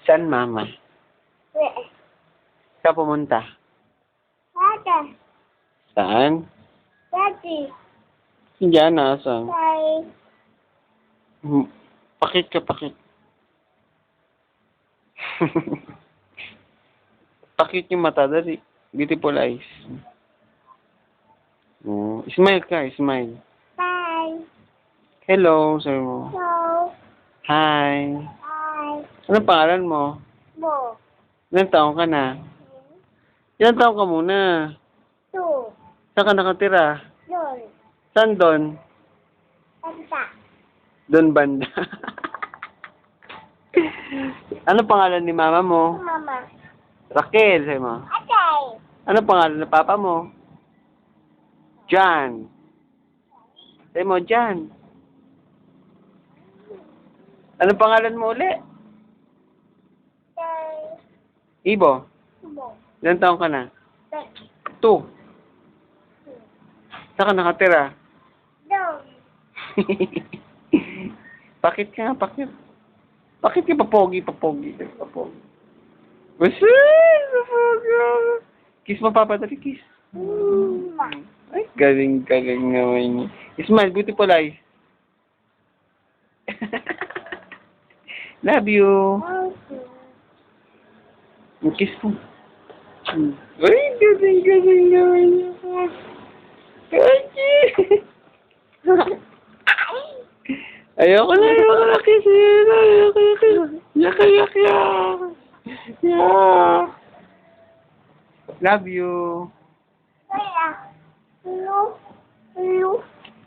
Saan, mama? Wait. Saan pumunta? Dada. Saan? Daddy. Diyan, nasaan? Bye. Pakit ka, pakit. Pakit yung mata, dali. Beautiful eyes. Smile ka, smile. Bye. Hello, sabi mo. So. Hi. Bye. Anong pangalan mo? Mo. Ilang taong ka na? Ilang taong ka muna? 2. Saan ka nakatira? Doon. Saan doon? Basta. Doon banda. Ano pangalan ni mama mo? Mama. Raquel, sabi mo. Atay. Ano pangalan ng papa mo? John. Sabi mo, John. Ano pangalan mo uli? Tay. Ibo. Mo. Ilang taong ka na? Tay. 2. Saan ka nakatira? Doon. Pakit ka nga, pakit. Pakit ka, papogi. Papogi. Basta! Papogi. Kiss mo, papa. Dali, kiss. Ay, galing naman niya. Smile, beautiful eyes. Love you. Kiss mo. Ay, galing naman niya. Ayoko na kissin. Ayoko. Yeah. Love you. Kaya. Hello. Hello.